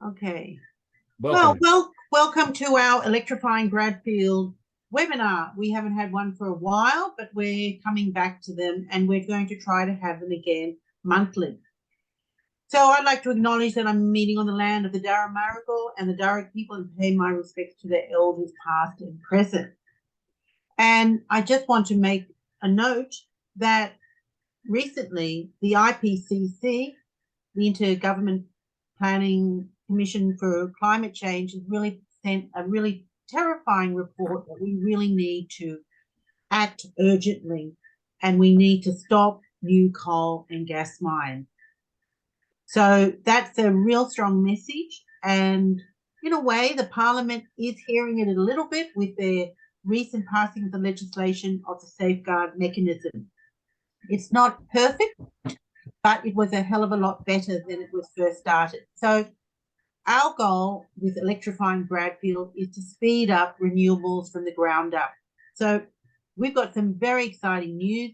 Okay. Welcome. Welcome to our Electrifying Bradfield webinar. We haven't had one for a while, but we're coming back to them and we're going to try to have them again monthly. So I'd like to acknowledge that I'm meeting on the land of the Darra Marigal and the Darra people and pay my respects to their elders past and present. And I just want to make a note that recently the IPCC, the Intergovernment Planning Commission for Climate Change, has really sent a really terrifying report that we really need to act urgently and we need to stop new coal and gas mines. So that's a real strong message, and in a way the Parliament is hearing it a little bit with their recent passing of the legislation of the safeguard mechanism. It's not perfect, but it was a hell of a lot better than it was first started. So our goal with Electrifying Bradfield is to speed up renewables from the ground up. So we've got some very exciting news.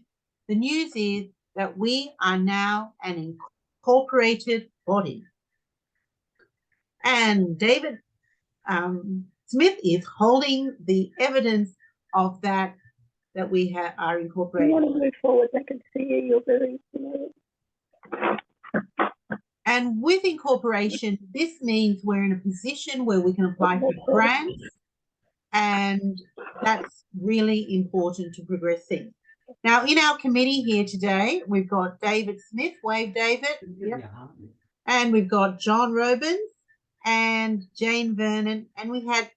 The news is that we are now an incorporated body. And David Smith is holding the evidence of that we are incorporated. You want to move forward? I can see you. You're very familiar. And with incorporation, this means we're in a position where we can apply for grants, and that's really important to progress things. Now, in our committee here today, we've got David Smith. Wave, David. Yep. And we've got John Robins and Jane Vernon, and we had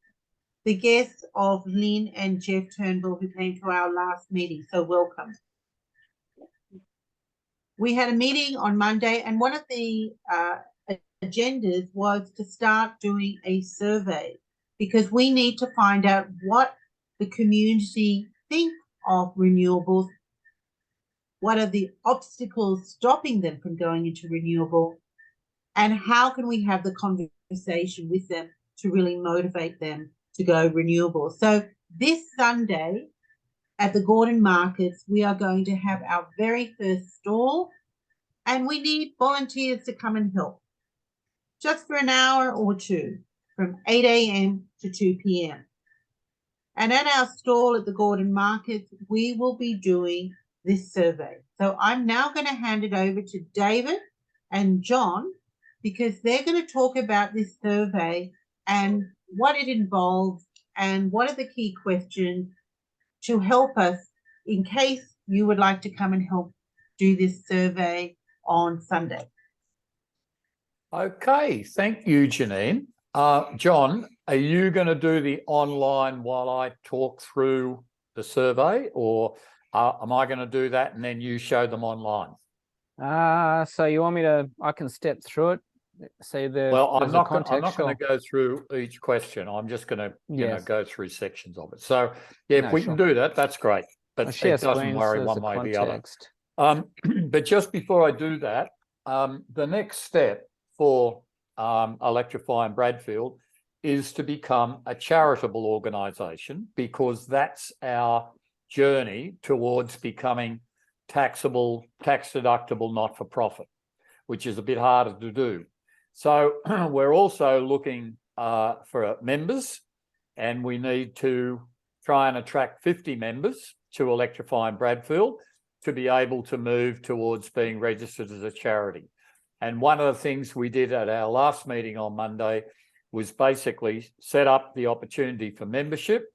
the guests of Lynn and Jeff Turnbull who came to our last meeting, so welcome. We had a meeting on Monday, and one of the agendas was to start doing a survey because we need to find out what the community think of renewables, what are the obstacles stopping them from going into renewable, and how can we have the conversation with them to really motivate them to go renewable. So this Sunday at the Gordon Markets, we are going to have our very first stall, and we need volunteers to come and help just for an hour or two from 8 a.m. to 2 p.m. And at our stall at the Gordon Markets, we will be doing this survey. So I'm now going to hand it over to David and John because they're going to talk about this survey and what it involves and what are the key questions to help us in case you would like to come and help do this survey on Sunday. Okay, thank you, Janine. John, are you going to do the online while I talk through the survey, or am I going to do that and then you show them online? So you want me to, I can step through it, say well, I'm not going to go through each question. I'm just going to go through sections of it. So yeah, if we can do that, that's great. But it doesn't worry one way or the other. But just before I do that, the next step for Electrifying Bradfield is to become a charitable organisation, because that's our journey towards becoming taxable, tax-deductible, not-for-profit, which is a bit harder to do. So we're also looking for members, and we need to try and attract 50 members to Electrifying Bradfield to be able to move towards being registered as a charity. And one of the things we did at our last meeting on Monday was basically set up the opportunity for membership.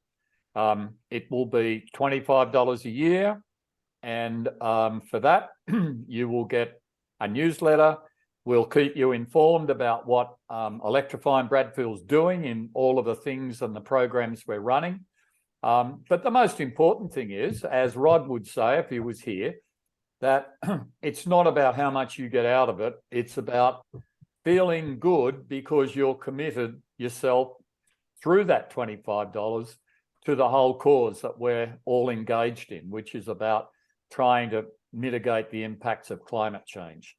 It will be $25 a year. And for that, you will get a newsletter. We'll keep you informed about what Electrifying Bradfield's doing in all of the things and the programs we're running. But the most important thing is, as Rod would say if he was here, that it's not about how much you get out of it. It's about feeling good because you're committed yourself through that $25 to the whole cause that we're all engaged in, which is about trying to mitigate the impacts of climate change.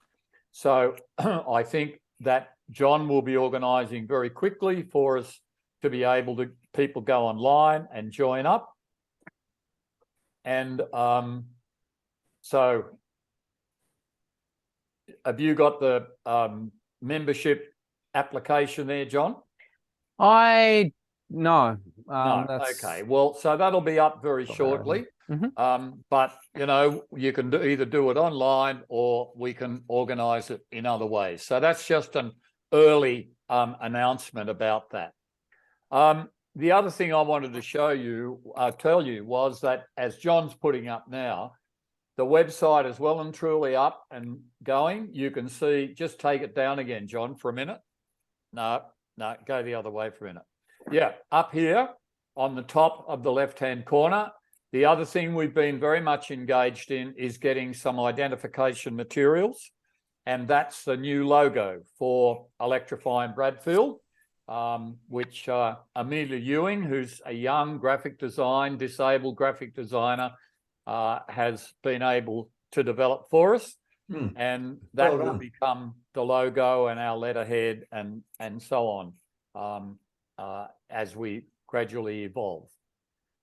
So I think that John will be organising very quickly for us to be able to, people go online and join up. And so have you got the membership application there, John? No. No. Okay. Well, so that'll be up very shortly. But you can either do it online or we can organise it in other ways. So that's just an early announcement about that. The other thing I wanted to tell you was that as John's putting up now, the website is well and truly up and going. You can see, just take it down again, John, for a minute. No, go the other way for a minute. Yeah, up here on the top of the left-hand corner. The other thing we've been very much engaged in is getting some identification materials, and that's the new logo for Electrifying Bradfield, which Amelia Ewing, who's a young disabled graphic designer, has been able to develop for us. And that will become the logo and our letterhead and so on as we gradually evolve.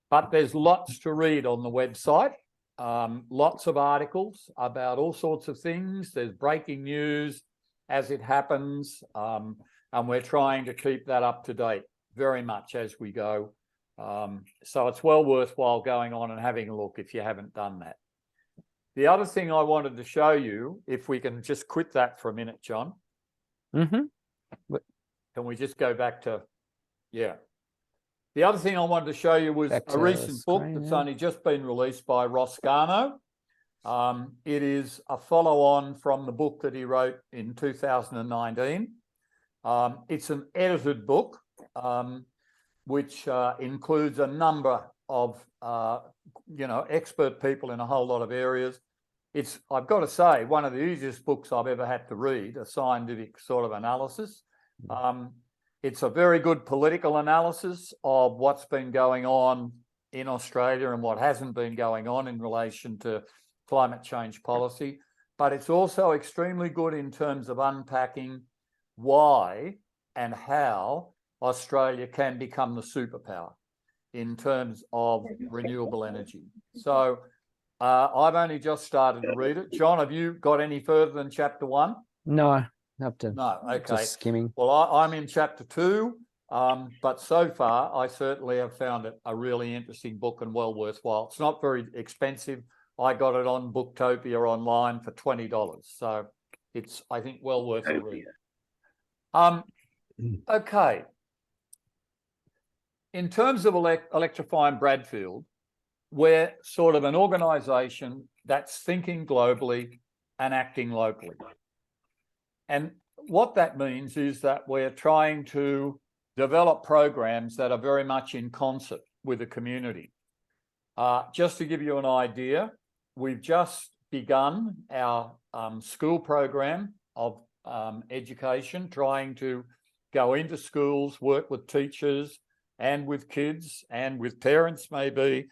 But there's lots to read on the website, lots of articles about all sorts of things. There's breaking news as it happens, and we're trying to keep that up to date very much as we go. So it's well worthwhile going on and having a look if you haven't done that. The other thing I wanted to show you, if we can just quit that for a minute, John. Can we just go back to, The other thing I wanted to show you was a recent book that's only just been released by Ross Garno. It is a follow-on from the book that he wrote in 2019. It's an edited book, which includes a number of, expert people in a whole lot of areas. It's, I've got to say, one of the easiest books I've ever had to read, a scientific sort of analysis. It's a very good political analysis of what's been going on in Australia and what hasn't been going on in relation to climate change policy. But it's also extremely good in terms of unpacking why and how Australia can become the superpower in terms of renewable energy. So I've only just started to read it. John, have you got any further than chapter 1? No, up to no. Okay, just skimming. Well, I'm in chapter 2, but so far I certainly have found it a really interesting book and well worthwhile. It's not very expensive. I got it on Booktopia online for $20, so it's, I think, well worth a read. Okay. In terms of Electrifying Bradfield, we're sort of an organisation that's thinking globally and acting locally. And what that means is that we're trying to develop programs that are very much in concert with the community. Just to give you an idea, we've just begun our school program of education, trying to go into schools, work with teachers and with kids and with parents maybe,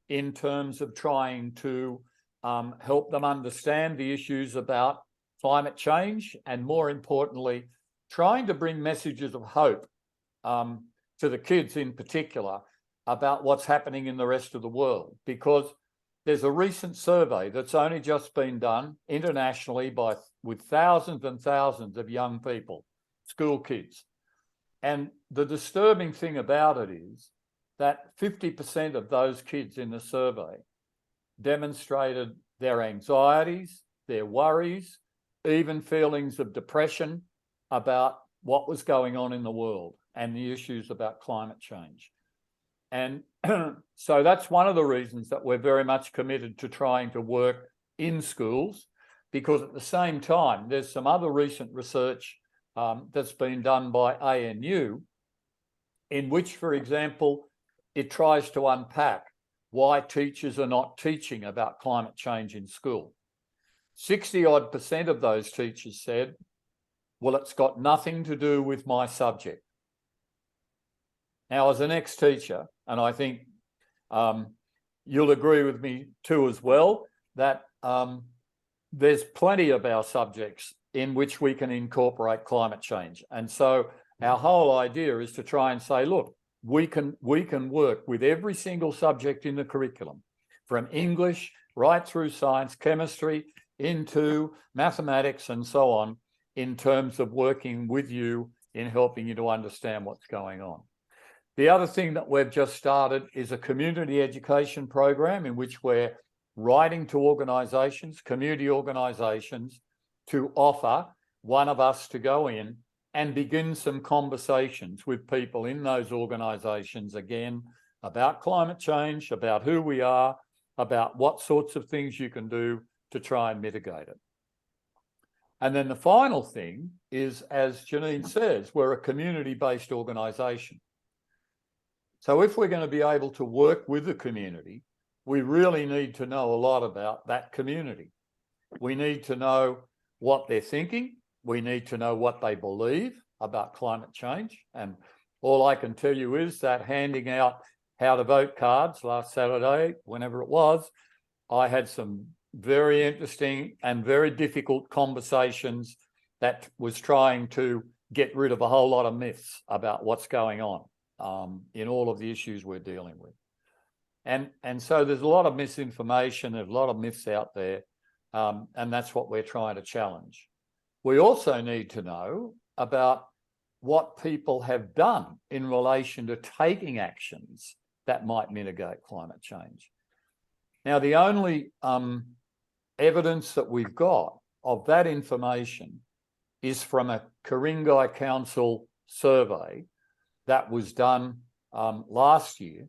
in terms of trying to help them understand the issues about climate change and, more importantly, trying to bring messages of hope to the kids in particular about what's happening in the rest of the world. Because there's a recent survey that's only just been done internationally with thousands and thousands of young people, school kids. And the disturbing thing about it is that 50% of those kids in the survey demonstrated their anxieties, their worries, even feelings of depression about what was going on in the world and the issues about climate change. And so that's one of the reasons that we're very much committed to trying to work in schools, because at the same time, there's some other recent research that's been done by ANU, in which, for example, it tries to unpack why teachers are not teaching about climate change in school. 60-odd% of those teachers said, well, it's got nothing to do with my subject. Now, as an ex-teacher, and I think you'll agree with me too as well, that there's plenty of our subjects in which we can incorporate climate change. And so our whole idea is to try and say, look, we can work with every single subject in the curriculum, from English right through science, chemistry, into mathematics and so on, in terms of working with you in helping you to understand what's going on. The other thing that we've just started is a community education program in which we're writing to organisations, community organisations, to offer one of us to go in and begin some conversations with people in those organisations, again, about climate change, about who we are, about what sorts of things you can do to try and mitigate it. And then the final thing is, as Janine says, we're a community-based organisation. So if we're going to be able to work with the community, we really need to know a lot about that community. We need to know what they're thinking. We need to know what they believe about climate change. And all I can tell you is that handing out how to vote cards last Saturday, whenever it was, I had some very interesting and very difficult conversations that was trying to get rid of a whole lot of myths about what's going on in all of the issues we're dealing with. And so there's a lot of misinformation, there's a lot of myths out there, and that's what we're trying to challenge. We also need to know about what people have done in relation to taking actions that might mitigate climate change. Now, the only evidence that we've got of that information is from a Ku-ring-gai Council survey that was done last year.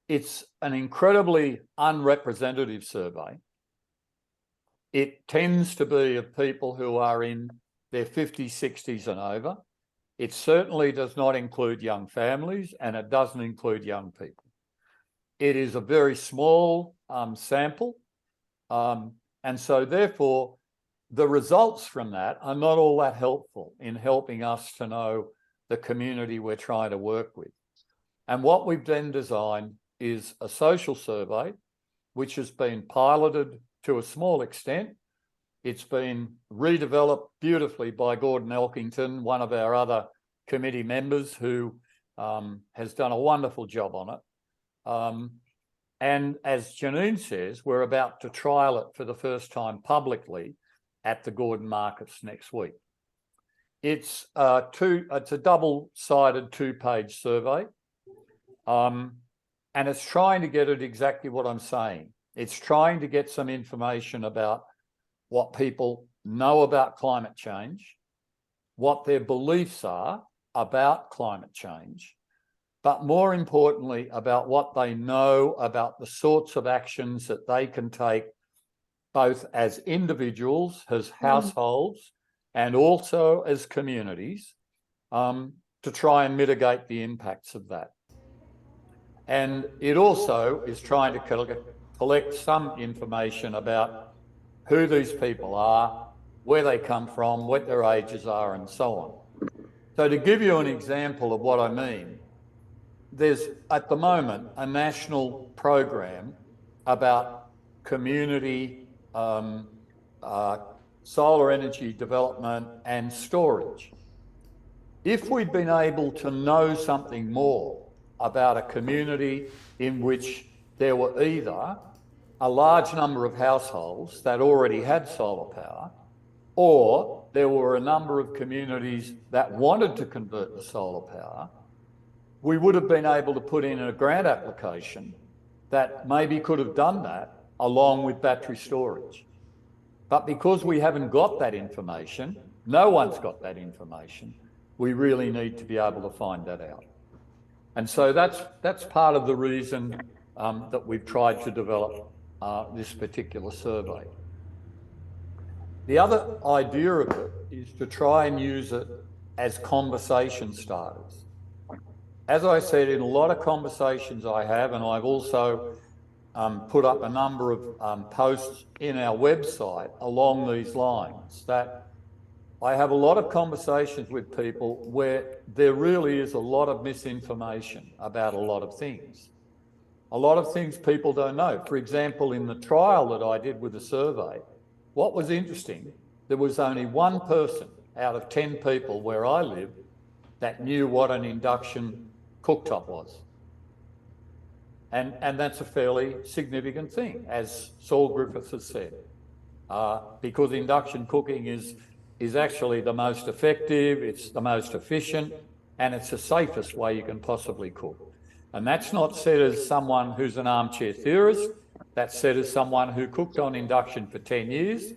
It's an incredibly unrepresentative survey. It tends to be of people who are in their 50s, 60s and over. It certainly does not include young families, and it doesn't include young people. It is a very small sample. And so therefore, the results from that are not all that helpful in helping us to know the community we're trying to work with. And what we've then designed is a social survey, which has been piloted to a small extent. It's been redeveloped beautifully by Gordon Elkington, one of our other committee members, who has done a wonderful job on it. And as Janine says, we're about to trial it for the first time publicly at the Gordon Markets next week. It's a double-sided two-page survey, and it's trying to get at exactly what I'm saying. It's trying to get some information about what people know about climate change, what their beliefs are about climate change, but more importantly, about what they know about the sorts of actions that they can take, both as individuals, as households, and also as communities, to try and mitigate the impacts of that. And it also is trying to collect some information about who these people are, where they come from, what their ages are, and so on. So to give you an example of what I mean, there's at the moment a national program about community solar energy development and storage. If we'd been able to know something more about a community in which there were either a large number of households that already had solar power, or there were a number of communities that wanted to convert to solar power, we would have been able to put in a grant application that maybe could have done that along with battery storage. But because we haven't got that information, no one's got that information, we really need to be able to find that out. And so that's part of the reason that we've tried to develop this particular survey. The other idea of it is to try and use it as conversation starters. As I said, in a lot of conversations I have, and I've also put up a number of posts in our website along these lines, that I have a lot of conversations with people where there really is a lot of misinformation about a lot of things. A lot of things people don't know. For example, in the trial that I did with the survey, what was interesting, there was only one person out of 10 people where I live that knew what an induction cooktop was. And that's a fairly significant thing, as Saul Griffiths has said, because induction cooking is is actually the most effective, it's the most efficient, and it's the safest way you can possibly cook. And that's not said as someone who's an armchair theorist, that's said as someone who cooked on induction for 10 years.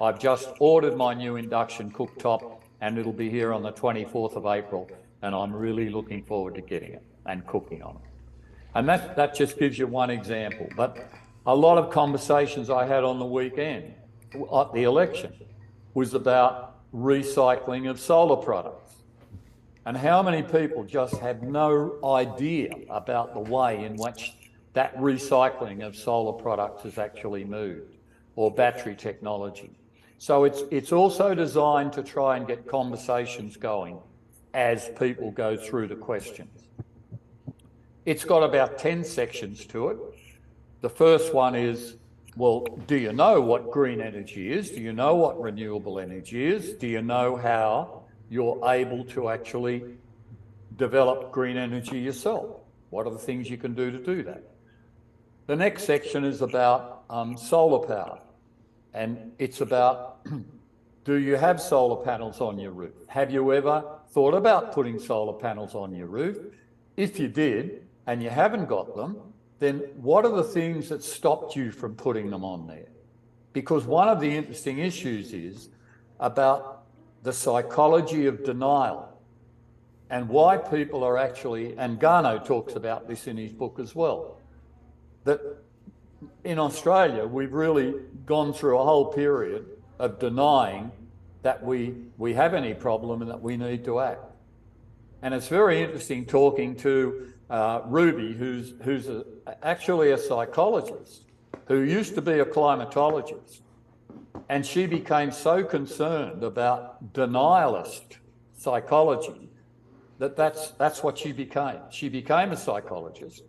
I've just ordered my new induction cooktop and it'll be here on the 24th of April, and I'm really looking forward to getting it and cooking on it. And that just gives you one example. But a lot of conversations I had on the weekend at the election was about recycling of solar products. And how many people just had no idea about the way in which that recycling of solar products has actually moved, or battery technology. So it's also designed to try and get conversations going as people go through the questions. It's got about 10 sections to it. The first one is, well, do you know what green energy is? Do you know what renewable energy is? Do you know how you're able to actually develop green energy yourself? What are the things you can do that? The next section is about solar power. And it's about, do you have solar panels on your roof? Have you ever thought about putting solar panels on your roof? If you did, and you haven't got them, then what are the things that stopped you from putting them on there? Because one of the interesting issues is about the psychology of denial and why people are actually, and Garno talks about this in his book as well, that in Australia, we've really gone through a whole period of denying that we have any problem and that we need to act. And it's very interesting talking to Ruby, who's actually a psychologist, who used to be a climatologist. And she became so concerned about denialist psychology that's what she became. She became a psychologist.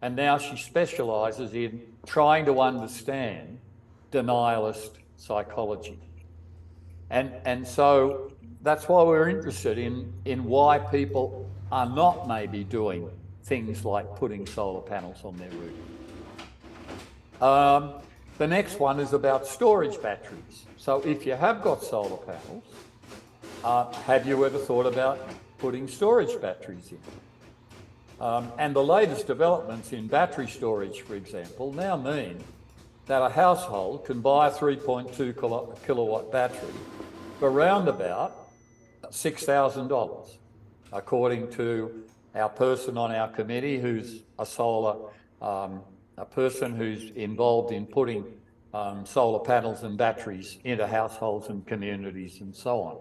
And now she specialises in trying to understand denialist psychology. And so that's why we're interested in why people are not maybe doing things like putting solar panels on their roof. The next one is about storage batteries. So if you have got solar panels, have you ever thought about putting storage batteries in? And the latest developments in battery storage, for example, now mean that a household can buy a 3.2 kilowatt battery for around about $6,000, according to our person on our committee who's a person who's involved in putting solar panels and batteries into households and communities and so on.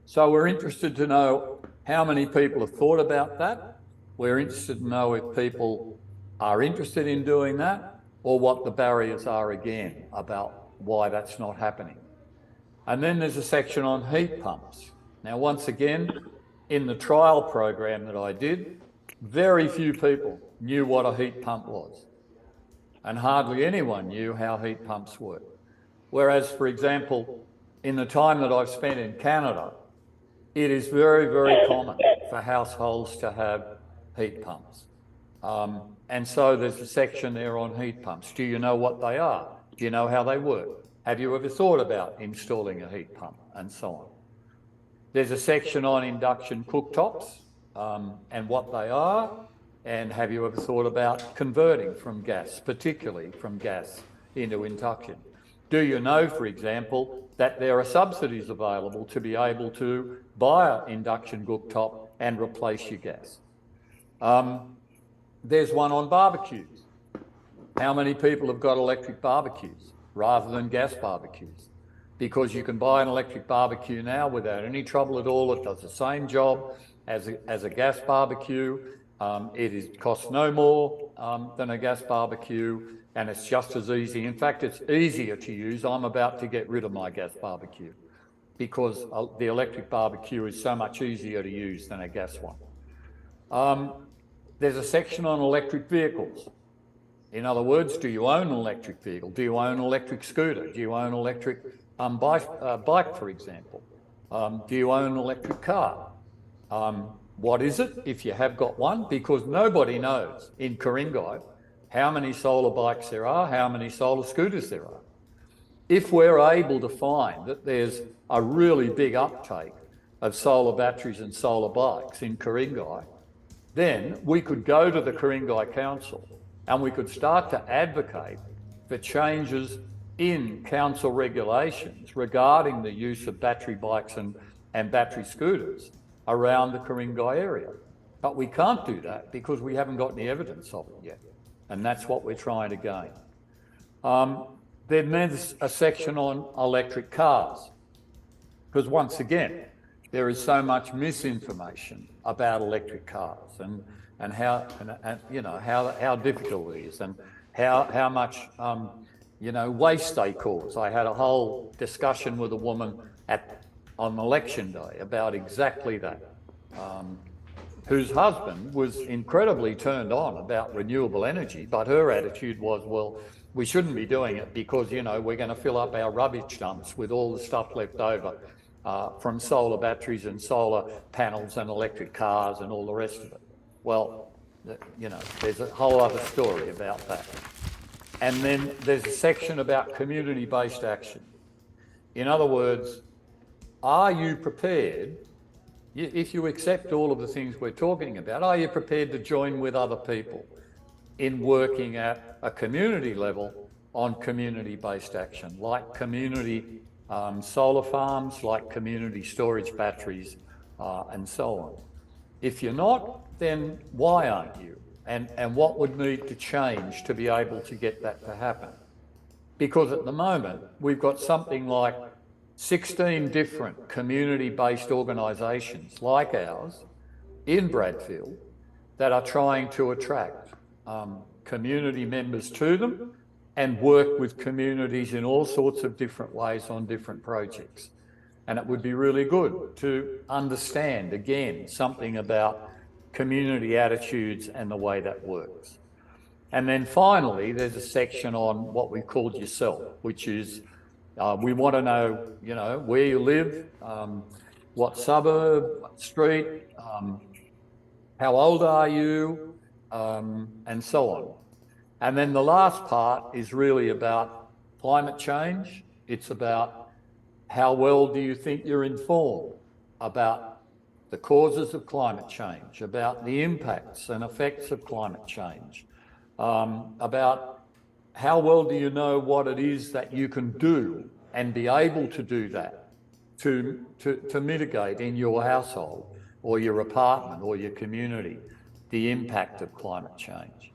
So we're interested to know how many people have thought about that. We're interested to know if people are interested in doing that or what the barriers are again about why that's not happening. And then there's a section on heat pumps. Now, once again, in the trial program that I did, very few people knew what a heat pump was. And hardly anyone knew how heat pumps work. Whereas, for example, in the time that I've spent in Canada, it is very, very common for households to have heat pumps. And so there's a section there on heat pumps. Do you know what they are? Do you know how they work? Have you ever thought about installing a heat pump? And so on. There's a section on induction cooktops and what they are. And have you ever thought about converting from gas, particularly from gas into induction? Do you know, for example, that there are subsidies available to be able to buy an induction cooktop and replace your gas? There's one on barbecues. How many people have got electric barbecues rather than gas barbecues? Because you can buy an electric barbecue now without any trouble at all. It does the same job as a gas barbecue. It costs no more than a gas barbecue, and it's just as easy. In fact, it's easier to use. I'm about to get rid of my gas barbecue because the electric barbecue is so much easier to use than a gas one. There's a section on electric vehicles. In other words, do you own an electric vehicle? Do you own an electric scooter? Do you own an electric bike, for example? Do you own an electric car? What is it if you have got one? Because nobody knows in Ku-ring-gai how many solar bikes there are, how many solar scooters there are. If we're able to find that there's a really big uptake of solar batteries and solar bikes in Ku-ring-gai, then we could go to the Ku-ring-gai Council and we could start to advocate for changes in council regulations regarding the use of battery bikes and battery scooters around the Ku-ring-gai area. But we can't do that because we haven't got any evidence of it yet. And that's what we're trying to gain. Then there's a section on electric cars, because once again, there is so much misinformation about electric cars and how you know how difficult it is and how much waste they cause. I had a whole discussion with a woman on election day about exactly that, whose husband was incredibly turned on about renewable energy, but her attitude was, well, we shouldn't be doing it because, we're going to fill up our rubbish dumps with all the stuff left over from solar batteries and solar panels and electric cars and all the rest of it. Well, there's a whole other story about that. And then there's a section about community-based action. In other words, are you prepared, if you accept all of the things we're talking about, are you prepared to join with other people in working at a community level on community-based action, like community solar farms, like community storage batteries, and so on? If you're not, then why aren't you? And what would need to change to be able to get that to happen? Because at the moment, we've got something like 16 different community-based organisations like ours in Bradfield that are trying to attract community members to them and work with communities in all sorts of different ways on different projects. And it would be really good to understand, again, something about community attitudes and the way that works. And then finally, there's a section on what we called yourself, which is we want to know, where you live, what suburb, what street, how old are you, and so on. And then the last part is really about climate change. It's about how well do you think you're informed about the causes of climate change, about the impacts and effects of climate change, about how well do you know what it is that you can do and be able to do that to mitigate in your household or your apartment or your community the impact of climate change.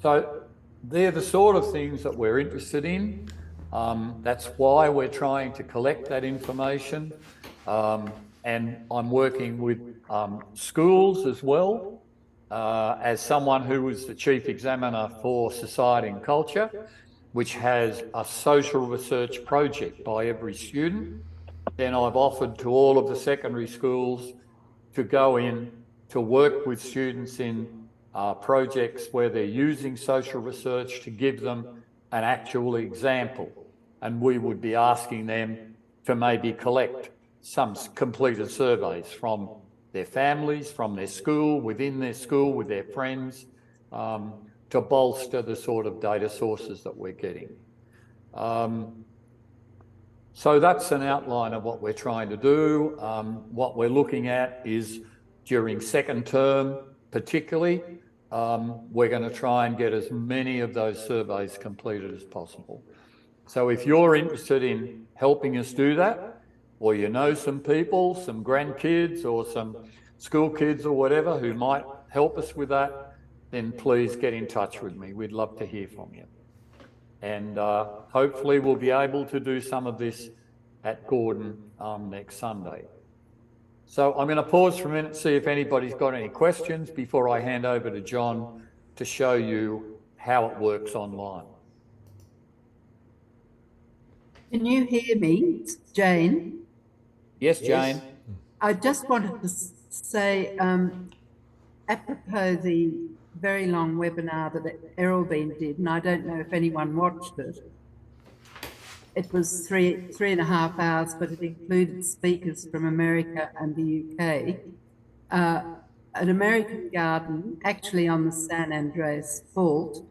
So they're the sort of things that we're interested in. That's why we're trying to collect that information. And I'm working with schools as well, as someone who was the chief examiner for Society and Culture, which has a social research project by every student. Then I've offered to all of the secondary schools to go in to work with students in projects where they're using social research to give them an actual example. And we would be asking them to maybe collect some completed surveys from their families, from their school, within their school, with their friends, to bolster the sort of data sources that we're getting. So that's an outline of what we're trying to do. What we're looking at is during second term, particularly, we're going to try and get as many of those surveys completed as possible. So if you're interested in helping us do that, or you know some people, some grandkids or some school kids or whatever who might help us with that, then please get in touch with me. We'd love to hear from you. And hopefully we'll be able to do some of this at Gordon next Sunday. So I'm going to pause for a minute, see if anybody's got any questions before I hand over to John to show you how it works online. Can you hear me? It's Jane. Yes, Jane. I just wanted to say, apropos the very long webinar that Errolbean did, and I don't know if anyone watched it. It was three and a half hours, but it included speakers from America and the UK. An American garden, actually on the San Andreas Fault,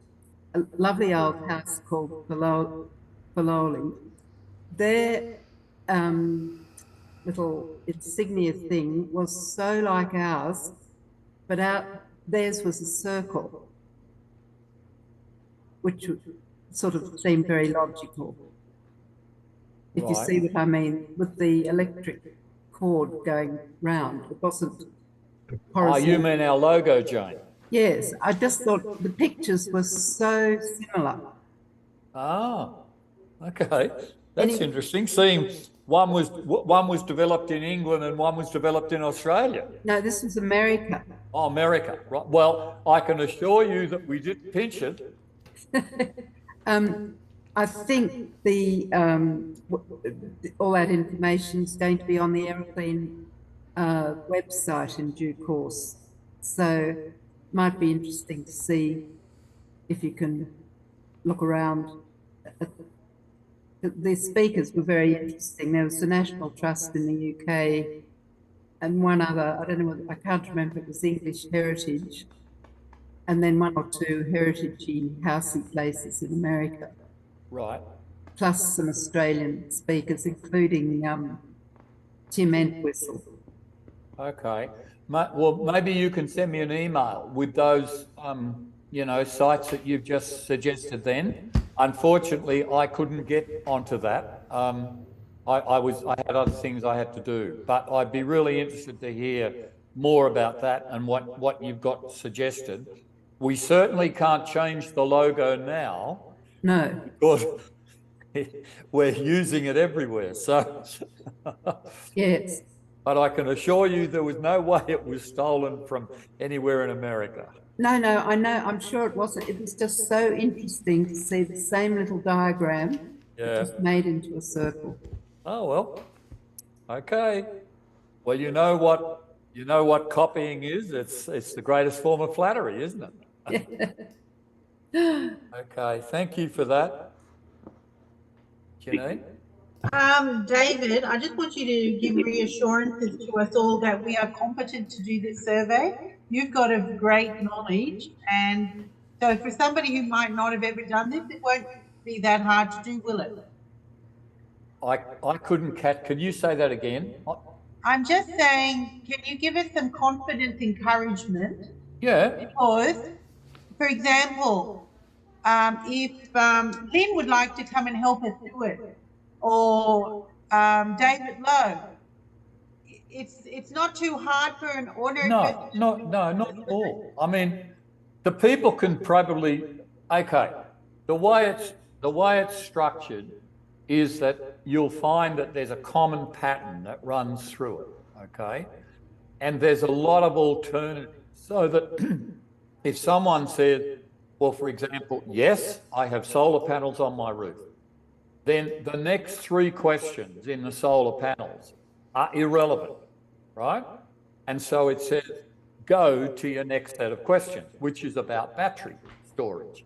a lovely old house called Paloli. Their little insignia thing was so like ours, but theirs was a circle, which sort of seemed very logical. If you see what I mean, with the electric cord going round, it wasn't horizontal. Oh, you mean our logo, Jane? Yes, I just thought the pictures were so similar. Ah, okay. That's interesting. Seeing one was developed in England and one was developed in Australia. No, this was America. Oh, America. Right. Well, I can assure you that we didn't pinch it. I think all that information is going to be on the Aeroplane website in due course. So it might be interesting to see if you can look around. The speakers were very interesting. There was the National Trust in the UK and one other, I don't know, I can't remember, it was English Heritage, and then one or two heritage-y, housey places in America. Right. Plus some Australian speakers, including Tim Entwistle. Okay. Well, maybe you can send me an email with those, sites that you've just suggested then. Unfortunately, I couldn't get onto that. I had other things I had to do, but I'd be really interested to hear more about that and what you've got suggested. We certainly can't change the logo now. No. Because we're using it everywhere. So yes. But I can assure you there was no way it was stolen from anywhere in America. No, I know, I'm sure it wasn't. It was just so interesting to see the same little diagram just made into a circle. Oh, well, okay. Well, you know what copying is? It's the greatest form of flattery, isn't it? Okay, thank you for that. Janine? David, I just want you to give reassurances to us all that we are competent to do this survey. You've got a great knowledge, and so for somebody who might not have ever done this, it won't be that hard to do, will it? I couldn't catch. Can you say that again? I'm just saying, can you give us some confidence encouragement? Yeah. Because, for example, if Lynn would like to come and help us do it, or David Lowe, it's not too hard for an ordinary person. No, not at all. I mean, the people can probably, okay, the way it's structured is that you'll find that there's a common pattern that runs through it, okay? And there's a lot of alternatives, so that if someone said, well, for example, yes, I have solar panels on my roof, then the next three questions in the solar panels are irrelevant, right? And so it says, go to your next set of questions, which is about battery storage.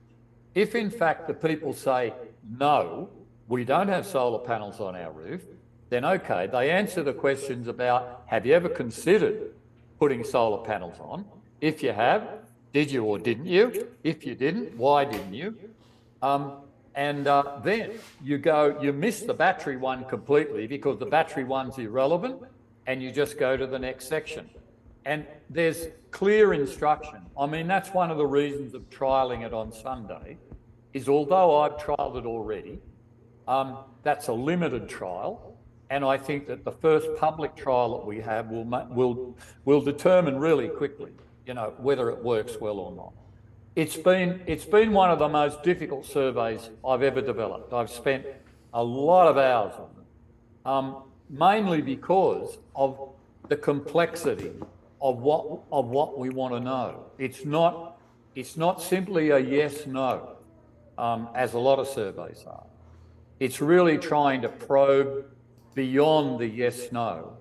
If in fact the people say, no, we don't have solar panels on our roof, then okay, they answer the questions about, have you ever considered putting solar panels on? If you have, did you or didn't you? If you didn't, why didn't you? Then you miss the battery one completely because the battery one's irrelevant, and you just go to the next section. And there's clear instruction. I mean, that's one of the reasons of trialling it on Sunday, is although I've trialled it already, that's a limited trial, and I think that the first public trial that we have will determine really quickly, whether it works well or not. It's been one of the most difficult surveys I've ever developed. I've spent a lot of hours on it, mainly because of the complexity of what we want to know. It's not simply a yes/no, as a lot of surveys are. It's really trying to probe beyond the yes/no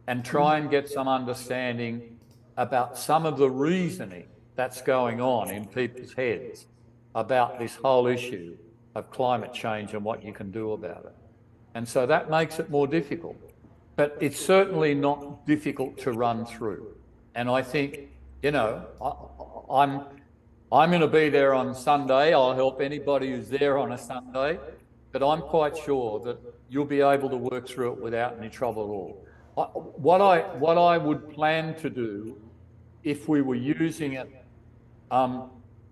and try and get some understanding about some of the reasoning that's going on in people's heads about this whole issue of climate change and what you can do about it. And so that makes it more difficult, but it's certainly not difficult to run through. And I think, I'm going to be there on Sunday. I'll help anybody who's there on a Sunday. but I'm quite sure that you'll be able to work through it without any trouble at all. What I would plan to do, if we were using it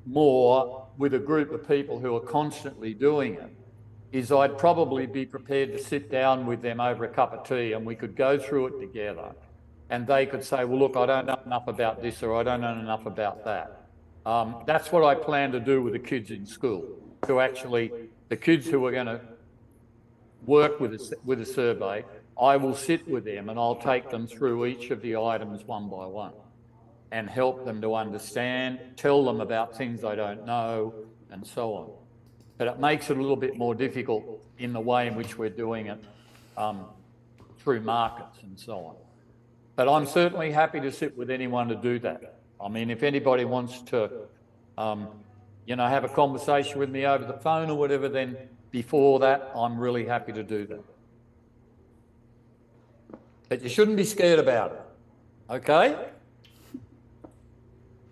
more with a group of people who are constantly doing it, is I'd probably be prepared to sit down with them over a cup of tea and we could go through it together, and they could say, well, look, I don't know enough about this, or I don't know enough about that. That's what I plan to do with the kids in school, to actually, the kids who are going to work with a survey, I will sit with them and I'll take them through each of the items one by one and help them to understand, tell them about things they don't know, and so on. But it makes it a little bit more difficult in the way in which we're doing it through markets and so on. But I'm certainly happy to sit with anyone to do that. I mean, if anybody wants to, have a conversation with me over the phone or whatever, then before that, I'm really happy to do that. But you shouldn't be scared about it, okay?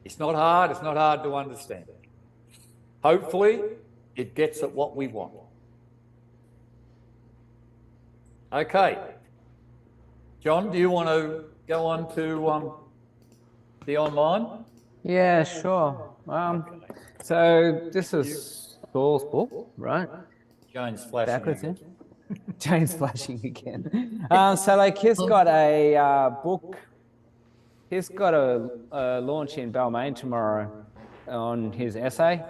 It's not hard to understand. Hopefully, it gets at what we want. Okay. John, do you want to go on to the online? Yeah, sure. So this is Saul's book, right? Jane's flashing. Backwards in. Jane's flashing again. So like he's got a book. He's got a launch in Balmain tomorrow on his essay.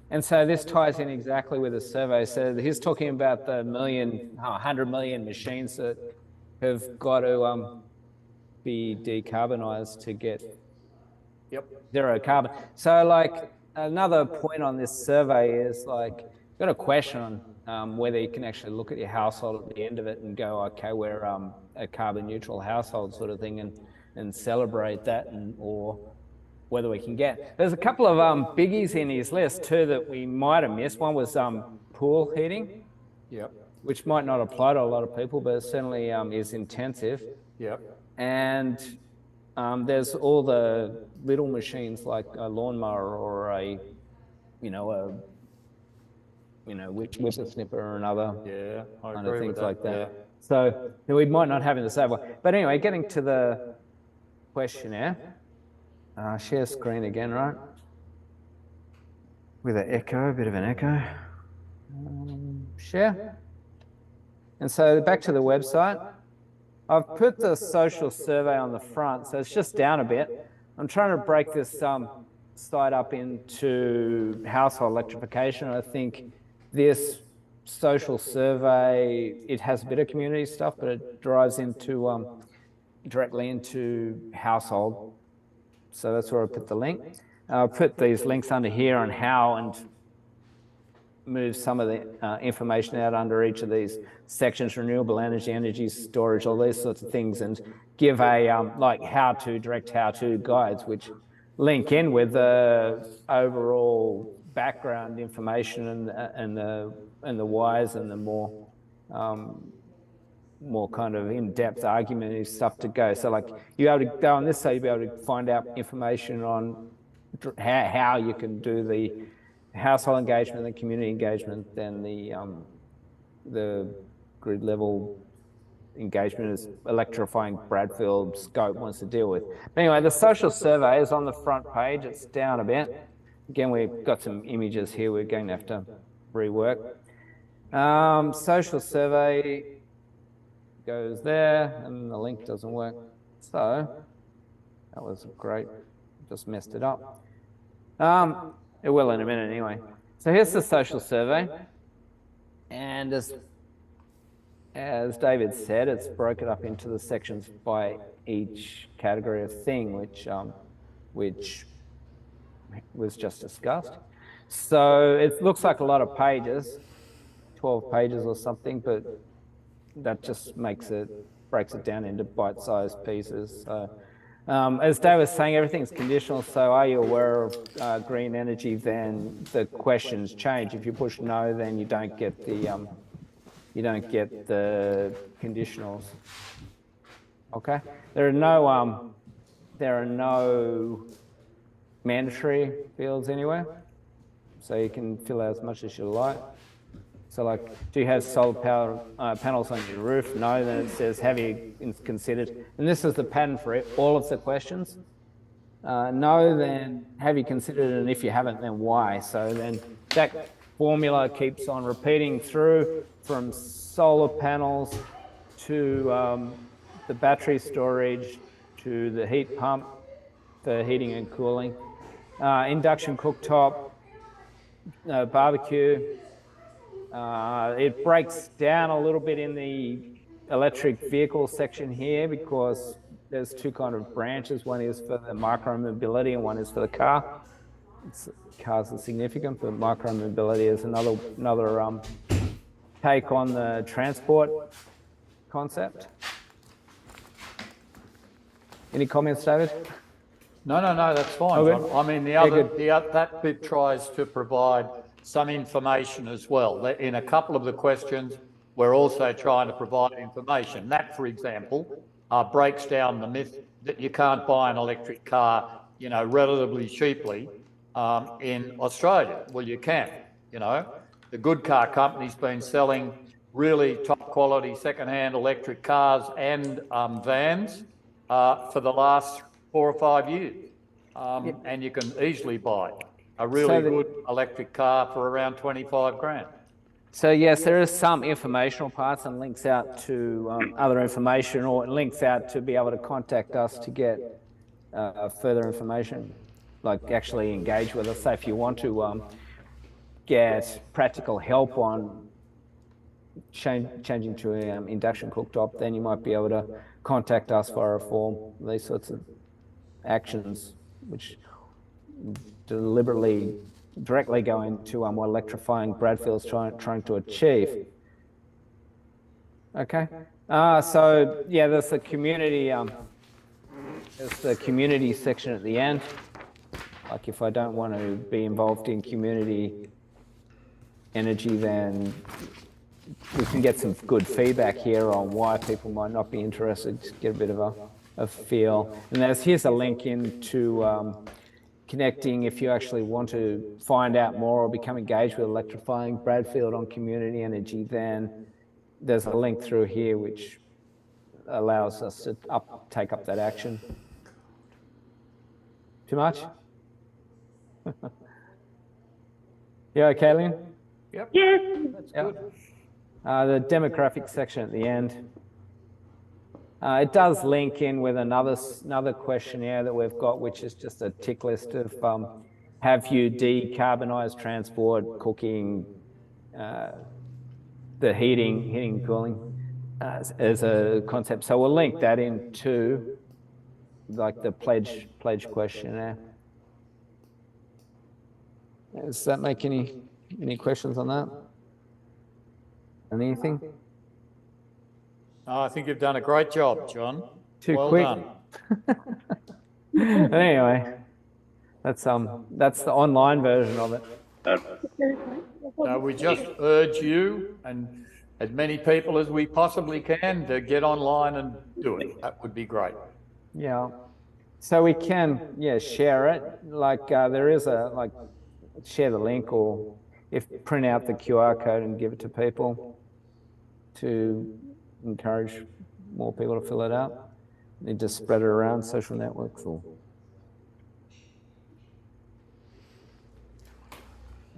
And so this ties in exactly with the survey. So he's talking about the 100 million machines that have got to be decarbonised to get zero carbon. So like another point on this survey is like, got a question on whether you can actually look at your household at the end of it and go, okay, we're a carbon neutral household sort of thing, and celebrate that, or whether we can get. There's a couple of biggies in his list too that we might have missed. One was pool heating, which might not apply to a lot of people, but it certainly is intensive. And there's all the little machines like a lawnmower or a whipper snipper or another kind of things like that. So we might not have in the same way. But anyway, getting to the questionnaire. Share screen again, right? With an echo, a bit of an echo. Share. And so back to the website. I've put the social survey on the front, so it's just down a bit. I'm trying to break this site up into household electrification. I think this social survey, it has a bit of community stuff, but it drives into directly into household. So that's where I put the link. I'll put these links under here on how and move some of the information out under each of these sections: renewable energy, energy storage, all these sorts of things, and give a like direct how-to guides, which link in with the overall background information and the whys and the more kind of in-depth argumentative stuff to go. So like you're able to go on this, so you'll be able to find out information on how you can do the household engagement, the community engagement, then the grid level engagement is Electrifying Bradfield scope wants to deal with. But anyway, the social survey is on the front page. It's down a bit. Again, we've got some images here we're going to have to rework. Social survey goes there, and the link doesn't work. So that was great. Just messed it up. It will in a minute anyway. So here's the social survey, and as David said, it's broken up into the sections by each category of thing, which was just discussed. So it looks like a lot of pages, 12 pages or something, but that just breaks it down into bite-sized pieces. So, as Dave was saying, everything's conditional. So are you aware of green energy? Then the questions change. If you push no, then you don't get the conditionals. Okay. There are no mandatory fields anywhere, so you can fill out as much as you like. So like, do you have solar power panels on your roof? No, then it says, have you considered? And this is the pattern for all of the questions. No, then have you considered it? And if you haven't, then why? So then that formula keeps on repeating through from solar panels to the battery storage to the heat pump for heating and cooling, induction cooktop, barbecue. It breaks down a little bit in the electric vehicle section here because there's two kind of branches. One is for the micro-mobility and one is for the car. Cars are significant, but micro-mobility is another take on the transport concept. Any comments, David? No, that's fine. Okay. I mean, that bit tries to provide some information as well. In a couple of the questions, we're also trying to provide information. That, for example, breaks down the myth that you can't buy an electric car, relatively cheaply in Australia. Well, you can. The Good Car Company's been selling really top quality second-hand electric cars and vans for the last 4 or 5 years. And you can easily buy a really good electric car for around 25 grand. So yes, there is some informational parts and links out to other information, or links out to be able to contact us to get further information, like actually engage with us. So if you want to get practical help on changing to induction cooktop, then you might be able to contact us via a form. These sorts of actions, which directly go into what Electrifying Bradfield's trying to achieve. Okay. So yeah, there's the community. There's the community section at the end. Like if I don't want to be involved in community energy, then we can get some good feedback here on why people might not be interested. Just get a bit of a feel. And here's a link into connecting if you actually want to find out more or become engaged with Electrifying Bradfield on community energy. Then there's a link through here which allows us to take up that action. Too much? You okay, Lynn? Yep. Yes. That's good. The demographic section at the end. It does link in with another questionnaire that we've got, which is just a tick list of have you decarbonised transport, cooking, the heating, cooling as a concept. So we'll link that into like the pledge questionnaire. Does that make any questions on that? Anything? Oh, I think you've done a great job, John. Well quick. Done. Anyway, that's the online version of it. We just urge you and as many people as we possibly can to get online and do it. That would be great. Yeah. So we can, share it. Like there is share the link, or print out the QR code and give it to people to encourage more people to fill it out. Need to spread it around social networks or.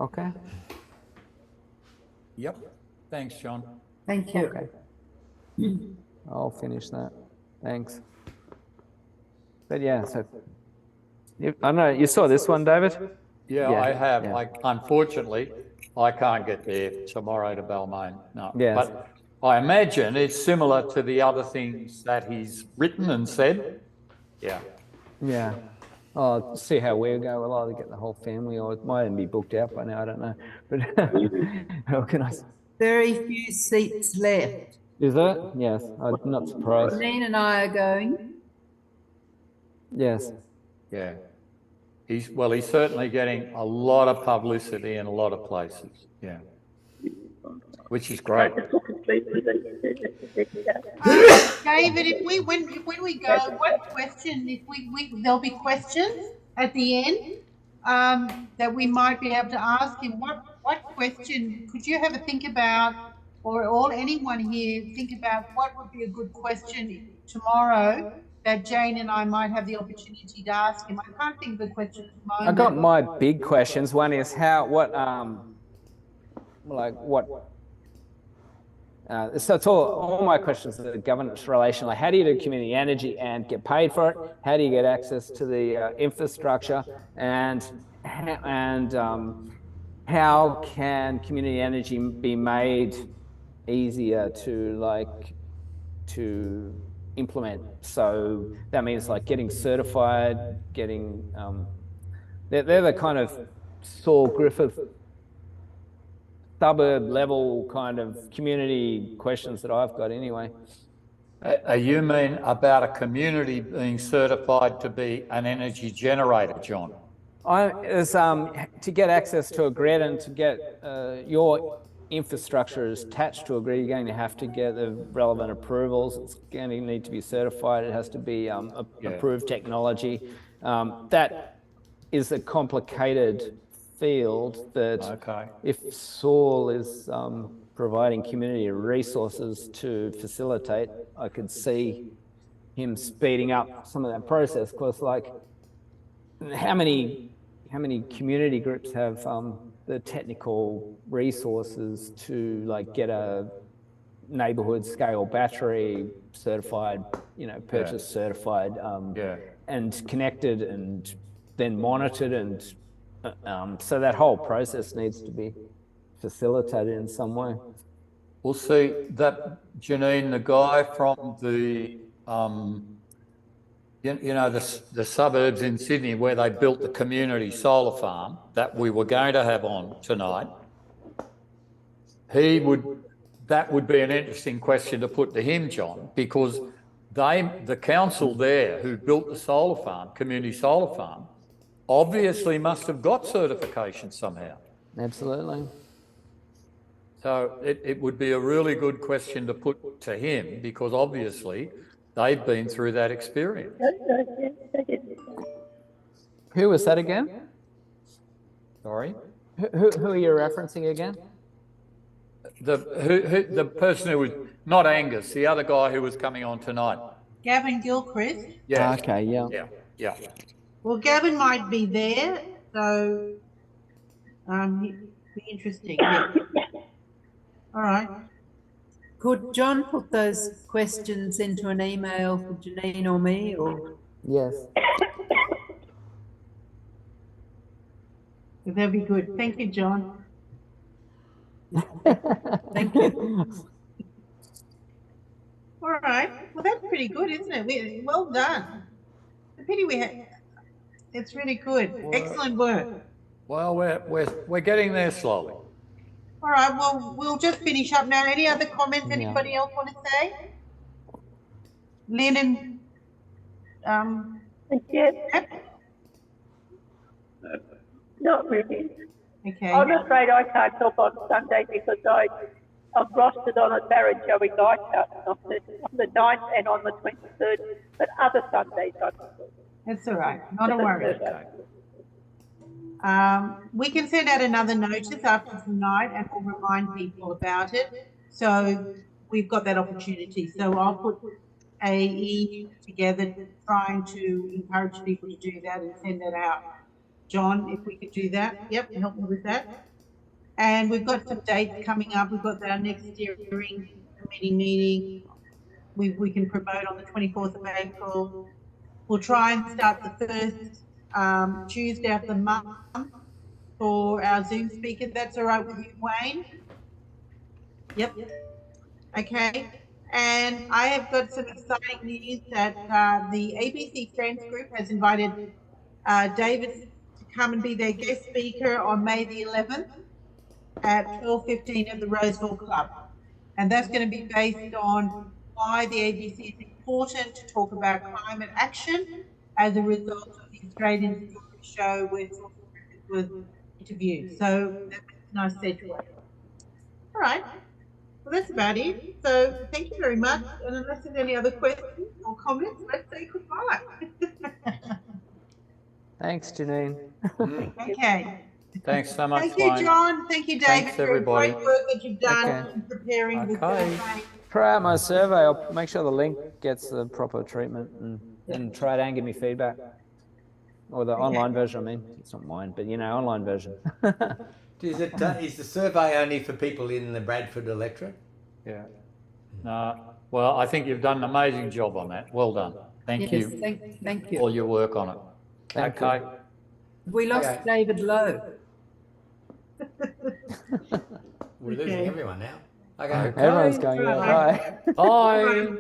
Okay. Yep. Thanks, John. Thank you. Okay. I'll finish that. Thanks. But yeah, so I don't know. You saw this one, David? Yeah, I have. Yeah. Unfortunately, I can't get there tomorrow to Balmain. No. Yes. But I imagine it's similar to the other things that he's written and said. Yeah. Yeah. Oh, see how we go. We'll either get the whole family, or it might even be booked out by now. I don't know. But how can I? Very few seats left. Is it? Yes. I'm not surprised. Janine and I are going. Yes. Yeah. He's certainly getting a lot of publicity in a lot of places. Yeah. Which is great. David, when we go, what question? If there'll be questions at the end that we might be able to ask him. What question, could you have a think about, or all anyone here think about what would be a good question tomorrow that Jane and I might have the opportunity to ask him? I can't think of a question at the moment. I got my big questions. One is so it's all my questions are governance relation. Like, how do you do community energy and get paid for it? How do you get access to the infrastructure? And how can community energy be made easier to implement? So that means like getting certified, getting they're the kind of Saul Griffith suburb level kind of community questions that I've got anyway. You mean about a community being certified to be an energy generator, John? To get access to a grid and to get your infrastructure is attached to a grid, you're going to have to get the relevant approvals. It's going to need to be certified. It has to be approved technology. That is a complicated field that if Saul is providing community resources to facilitate, I could see him speeding up some of that process. Because like, how many community groups have the technical resources to like get a neighborhood scale battery certified, purchase certified, and connected and then monitored, and so that whole process needs to be facilitated in some way. We'll see that, Janine, the guy from the the suburbs in Sydney where they built the community solar farm that we were going to have on tonight, that would be an interesting question to put to him, John, because the council there who built the solar farm, community solar farm, obviously must have got certification somehow. Absolutely. So it would be a really good question to put to him, because obviously they've been through that experience. Who was that again? Sorry? Who are you referencing again? The person who was, not Angus, the other guy who was coming on tonight. Gavin Gilchrist? Yeah. Okay, Yeah. Well, Gavin might be there, so it'd be interesting. Yeah. All right. Could John put those questions into an email for Janine or me, or? Yes. That'd be good. Thank you, John. Thank you. All right. Well, that's pretty good, isn't it? Well done. The pity we had. It's really good. Excellent work. Well, we're getting there slowly. All right. Well, we'll just finish up now. Any other comments? Anybody else want to say? Lynn and Not really. okay. I'm afraid I can't help on Sunday because I'm rostered on a Barrenjoey Lighthouse on the 9th and on the 23rd, but other Sundays I can do. That's all right. Not a worry. We can send out another notice after tonight and we'll remind people about it. So we've got that opportunity. So I'll put AE together trying to encourage people to do that and send that out. John, if we could do that. Yep, help me with that. And we've got some dates coming up. We've got our next steering committee meeting. We can promote on the 24th of April. We'll try and start the first Tuesday of the month for our Zoom speaker. That's all right with you, Wayne? Yep. Okay. And I have got some exciting news that the ABC Friends Group has invited David to come and be their guest speaker on May the 11th at 12:15 at the Roseville Club. And that's going to be based on why the ABC is important to talk about climate action as a result of the Australian Story show where was interviewed. So that's a nice segue. All right. Well, that's about it. So thank you very much. And unless there's any other questions or comments, let's say goodbye. Thanks, Janine. Okay. Thanks so much, Thank you, Wayne. John. Thank you, David, Thanks, for the everybody. great work that you've done Okay. in preparing the Okay. survey. Try out my survey. I'll make sure the link gets the proper treatment and try it and give me feedback. Or the online version, I mean. It's not mine, but online version. Is the survey only for people in the Bradford electorate? Yeah. Well, I think you've done an amazing job on that. Well done. Thank you. Thank you. All your work on it. Thank okay. We lost David Lowe. We're losing everyone now. Okay. Everyone's going, yeah, bye. Bye.